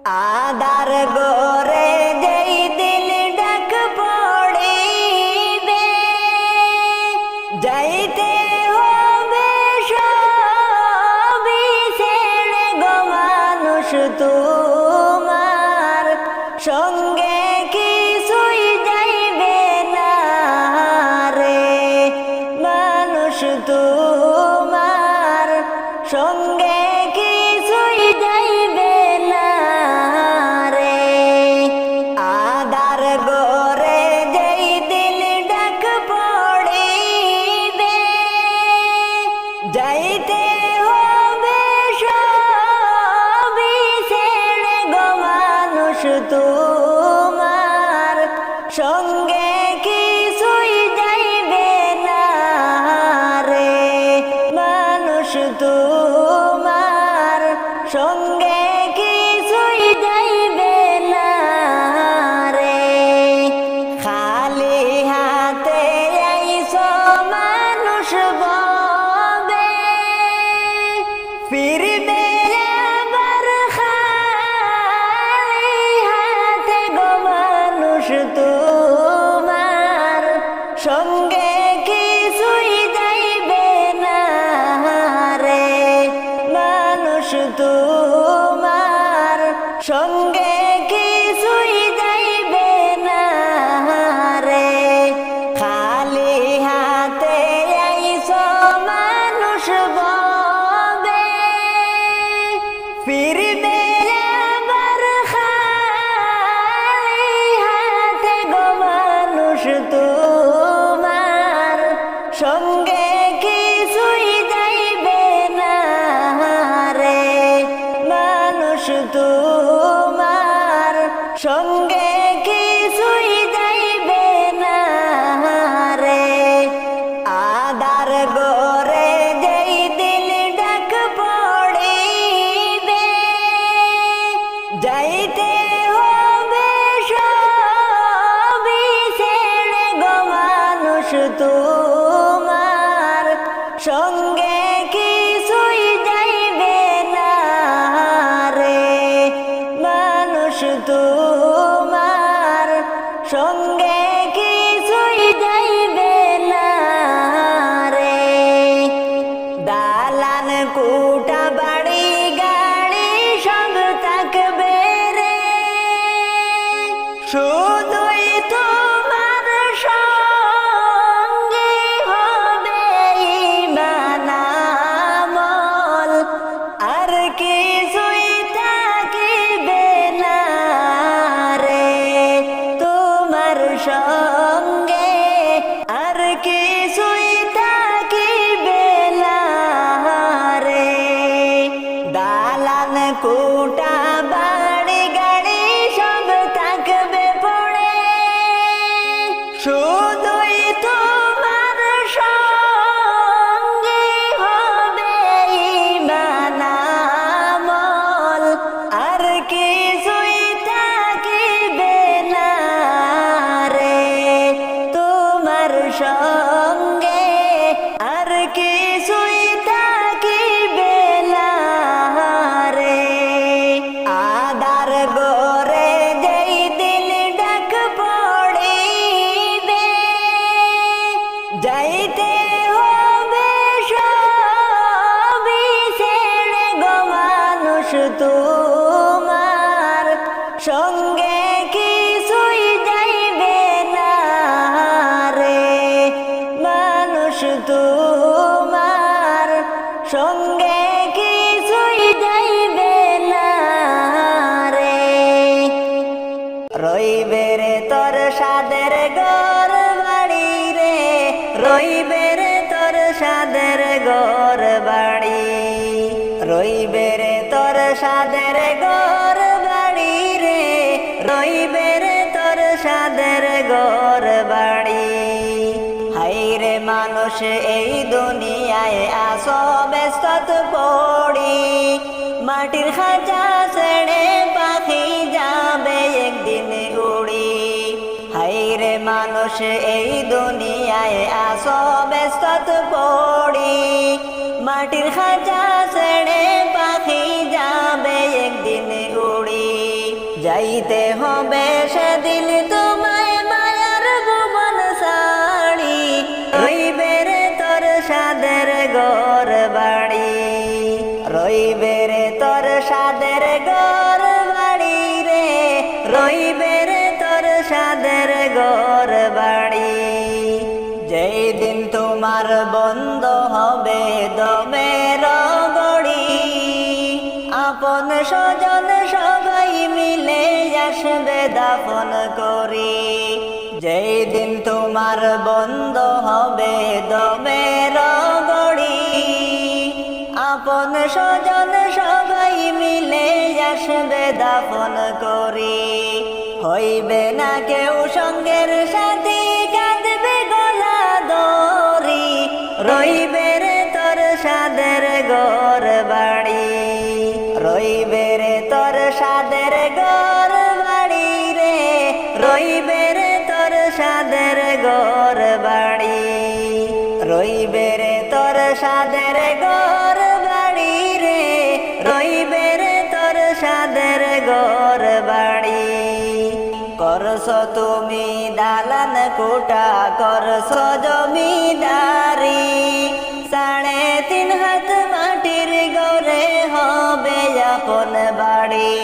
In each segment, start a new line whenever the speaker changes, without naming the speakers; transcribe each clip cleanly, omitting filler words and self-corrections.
আদার গোরে যেই দিল ডাক পড়িবে, যাইতে হবে সবই ছেড়ে গো মানুষ তোমার সঙ্গে কিছুই যাইবে না রে। মানুষ তোমার সঙ্গে কিছুই যাইবে না রে। আদার গোরে যেই দিল ডাক পড়িবে, যাইতে হবে সবই ছেড়ে গো মানুষ তোমার সঙ্গে কিছুই যাইবে না রে। মানুষ তোমার সঙ্গে কিছুই যাইবে না রে। খালি হাতে আইছো মানুষ ববে, ফিরবে আবার খালি হাতে গো মানুষ তোমার সঙ্গে কিছুই যাইবে না রে। মানুষ তোমার সঙ্গে কিছুই যাইবে না রে। খালি হাতে আইছো মানুষ ববে, ফিরবে আবার খালি হাতে গো মানুষ তোমার সঙ্গে কিছুই যাইবে না রে। মানুষ তোমার সঙ্গে কিছুই যাইবে না রে। আদার গোরে যেই দিল ডাক পড়িবে, যাইতে হবে সবই ছেড়ে গো মানুষ তোমার সঙ্গে কিছুই যাইবে না রে। মানুষ তোমার সঙ্গে কিছুই যাইবে না রে। দালান কুটা বাড়ি গাড়ি সব থাকবে রে, শুধুই তোমার সঙ্গে হবে ঈমান আমল, আর কিছুই থাকিবে না রে। তোমার সঙ্গে আর কিছুই থাকিবে না রে। দালান কুটা বাড়ি গাড়ি সব থাকবে পড়ে, শুধুই তোমার সঙ্গে হবে ঈমান আমল, আর কিছুই থাকিবে না রে। তোমার সঙ্গে আর কিছুই থাকিবে না রে। আদার গোরে যেই দিল ডাক পড়িবে, যাইতে হবে সবই ছেড়ে গো মানুষ তোমার সঙ্গে কিছুই যাইবে না রে। মানুষ তোমার সঙ্গে কিছুই যাইবে না রে। রইবে রে তোর সাদের ঘর বাড়ি রে, রইবে রে তোর সাদের ঘর বাড়ি, রইবে রে তোর সাদের ঘর বাড়ি রে, রইবে রে তোর সাদের ঘর বাড়ি। হাই রে মানুষ এই দুনিয়ায় আসো ব্যস্ত পড়ি, মাটির খাঁচা ছেড়ে পাখি যাবে একদিন উড়ি। হাই রে মানুষ এই দুনিয়ায় আসো ব্যস্ত পড়ি, মাটির খাঁচা ছেড়ে পাখি যাবে একদিন উড়ি। যাইতে হবে সেদিন তোমায় মায়ার ভুবন ছাড়ি, রইবে রে তোর সাদের ঘর বাড়ি, রইবে রে তোর সাদের ঘর বাড়ি রে, রইবে রে তোর সাদের ঘর বাড়ি। যেই দিন তোমার বন্ধ হবে দমের গড়ি, আপন স্বজন সবাই মিলে আসবে দাফন করি। যেই দিন তোমার বন্ধ হবে দমের গড়ি, আপন স্বজন সবাই মিলে আসবে দাফন করি। হইবে না কেউ সঙ্গের সাথী, কাঁদবে গলা দড়ি, রইবে রে তোর সাদের ঘর বাড়ি, রইবে রে তোর সাদের ঘর বাড়ি রে, রইবে রে তোর সাদের ঘর বাড়ি, রইবে রে তোর সাদের ঘর বাড়ি রে, রইবে রে তোর সাদের ঘর বাড়ি। করছ তুমি দালান কোটা, করছ জমিদারি, 3.5 হাত মাটির ঘরে হবে আপন বাড়ি।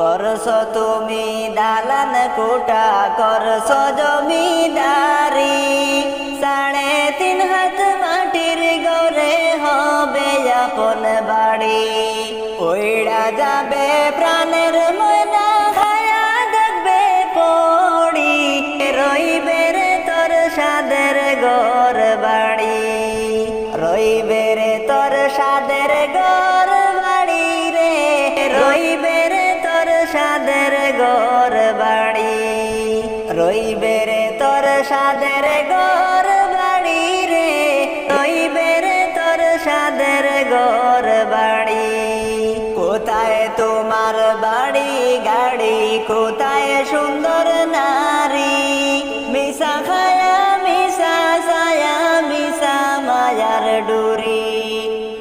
করছ তুমি দালান কোটা, করছ জমিদারি, 3.5 হাত মাটির ঘরে হবে আপন বাড়ি। ওইড়া যাবে প্রাণের ময়না, খায়া দেখবে পড়ি, রইবে রে তোর সাদের ঘর বাড়ি, রইবে রে তোর সাদের ঘর বাড়ি রে, রইবে রে তোর সাদের ঘর বাড়ি, রইবে রে তোর সাদের ঘর বাড়ি রে, রইবে রে তোর সাদের ঘর বাড়ি। কোথায় তোমার বাড়ি গাড়ি, কোথায় সুন্দর নারী, মিশা খায়া মিশা ছায়া মিশা মায়ার ডুরি।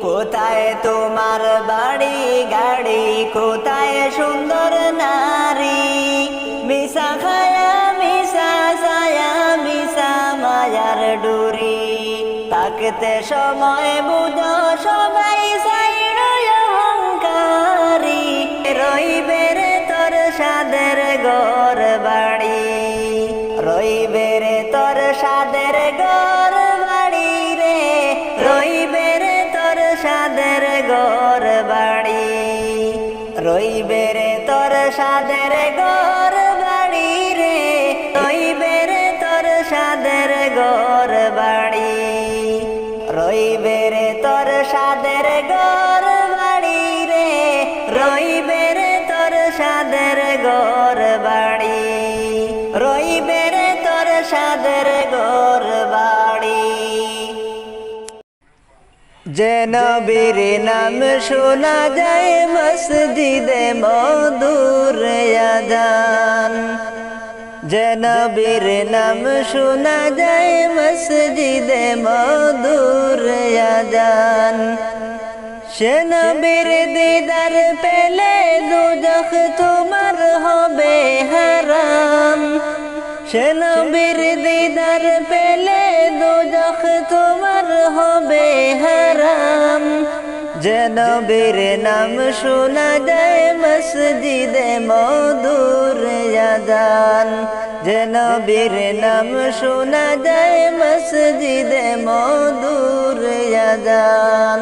কোথায় তোমার বাড়ি গাড়ি, কোথায় সুন্দর নারী, মিশা খায়া মিশা ছায়া মিশা মায়ার ডুরি। থাকতে সময় বুঝো সবাই সাইড অহংকারী, রইবে রে তোর সাদের ঘর বাড়ি, রইবে রে তোর সাদের ঘর বাড়ি রে, রইবে রে তোর সাদের ঘর বাড়ি, রইবে রে তোর সাদের ঘর বাড়ি রে, রইবে রে তোর সাদের ঘর বাড়ি, রইবে রে তোর সাদের ঘর বাড়ি রে, রইবে রে তোর সাদের ঘর বাড়ি, রইবে রে তোর সাদের ঘর বাড়ি। যে নবীর নাম শোনা যায় মসজিদে মধুর আযান, যে নবীর নাম শোনা যায় মসজিদে মধুর আযান। সে নবীর দিদার পেলে দুজখ তোমার হবে হারাম, সে নবীর দিদার পেলে দুজখ তোমার হবে হারাম। যে নবীর নাম শোনা যায় মসজিদে মধুর আযান, যে নবীর নাম শোনা যায় মসজিদে মধুর আযান।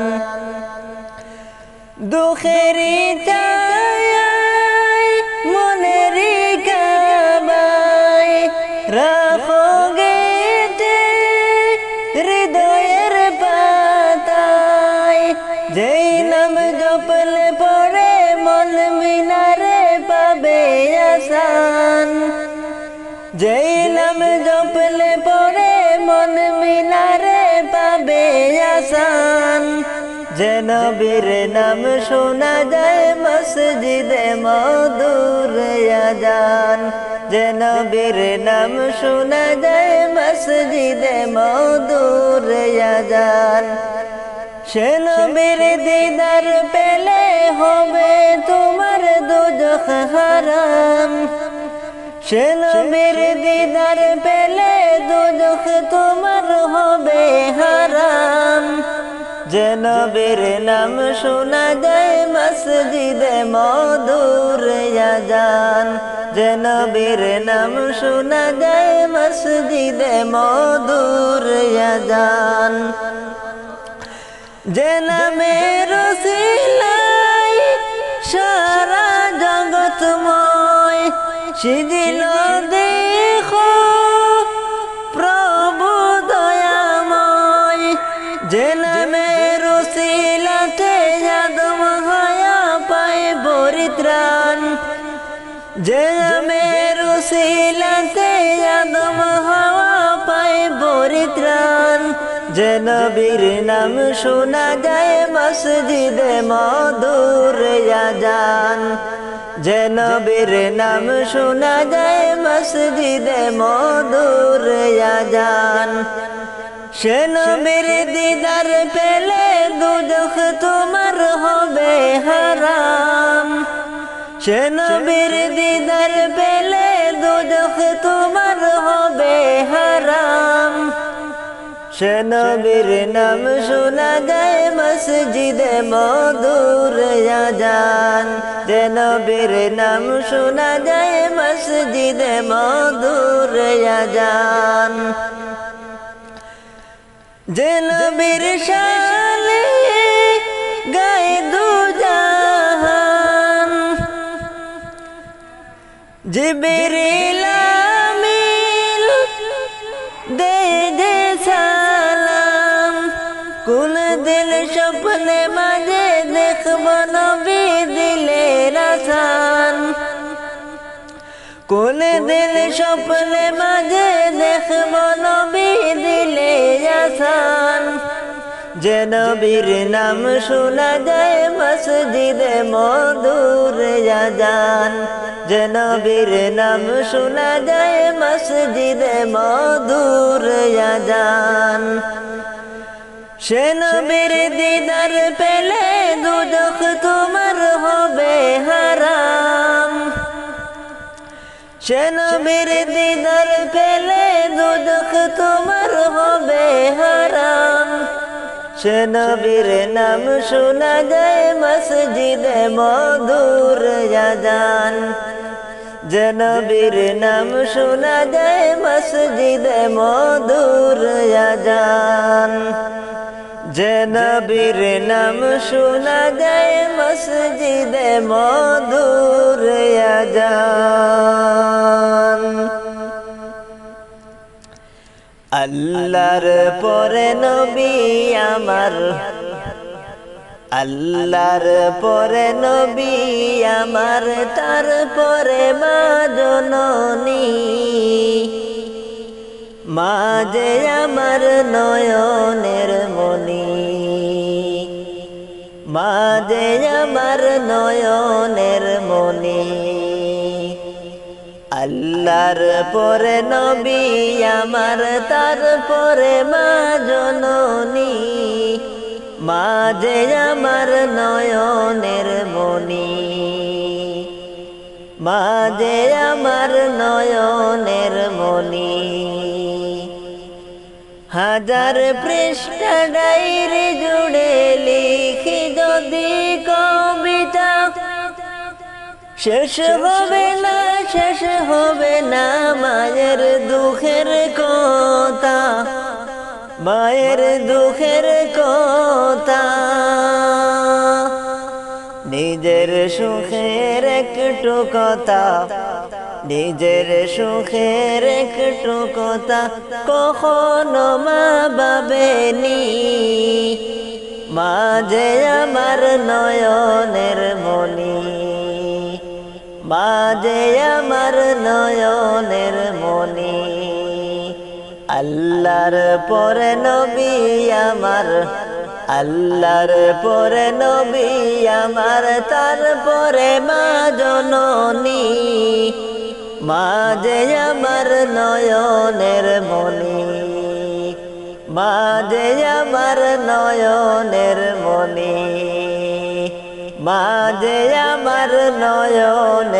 দুঃখেরি ছায়ায় মনেরি কাবায় রাখো গেটে হৃদয়ের পাতায়, যেই নাম জপলে পড়ে মন মিনারে পাবে আসান, যেই নাম জপলে পড়ে মন মিনারে পাবে আসান। যে নবীর নাম শোনা যায় মসজিদে মধুর আযান, যে নবীর নাম শোনা যায় মসজিদে মধুর আযান। সে নবীর দিদার পেলে হবে তোমার দুজখ দুজখ হারাম সে নবীর দিদার পেলে দুজখ তোমার হবে হারাম যে নবীর নাম শোনা যায় মসজিদে মধুর আযান যে নবীর নাম শোনা যায় মসজিদে মধুর আযান যে নামের উসিলায় সারা জগৎময় সিজিল দেখো প্রভু দয়াময় যে নামের উসিলাতে আদম হায়া পায় পরিত্রাণ যে নামের উসিলাতে আদম হাওয়া পায় পরিত্রাণ যে নবীর নাম শোনা যায় মসজিদে মধুর আযান যে নবীর নাম শোনা যায় মসজিদে মধুর আযান সে নবীর দিদার পেলে দুজখ তোমার হবে হারাম সে নবীর দিদার পেলে দুজখ তোমার হবে হারাম সে নবীর নাম শোনা যায় মসজিদে মধুর আযান যে নবীর নাম শোনা যায় মসজিদে মধুর আযান যে নবীর শানে গায়ে দু জাহান জিবরিল আমিন দে দে সালাম কোন দিল স্বপ্নে মাঝে দেখব নবী দিলের আসান কোন দিল স্বপ্নে মাঝে দেখব নবী দিলের আসান যে নবীর নাম শোনা যায় মসজিদে মধুর আযান যে নবীর নাম শোনা যায় মসজিদে মধুর আযান সে নবীর দিদার পেলে দুজখ তোমার হবে হারাম সে নবীর দিদার পেলে দুজখ তোমার হবে হারাম সে নবীর নাম শোনা যায় মসজিদে মধুর আযান যে নবীর নাম শোনা যায় মসজিদে মধুর আযান যে নবীর নাম শোনা যায় মসজিদে মধুর আযান আল্লাহর পরে নবী আমার আল্লাহর পরে নবী আমার তারপরে মা জননী মা যে আমার নয়নের মনি মা যে আমার নয়নের মনি আল্লাহর পরে নবী আমার তারপরে মা জননী মা যে আমার নয়নের মনি মা যে আমার নয়নের মনি হাজার পৃষ্ঠা ডায়েরি জুড়ে লিখি যদি কবিতা শেষ হবে না শেষ হবে না মায়ের দুঃখের কথা মায়ের দুঃখের কথা নিজের সুখের একটু কথা নিজের সুখের একটু কথা কখনো মা ভাবেনি মা যে আমার নয়নের মনি মা যে আমার নয়নের মনি আল্লাহর পরে নবী আমার আল্লাহর পরে নবী আমার তারপরে মা জননী মা যে আমার নয়নের মনি মা যে আমার নয়নের মনি মা যে আমার নয়নের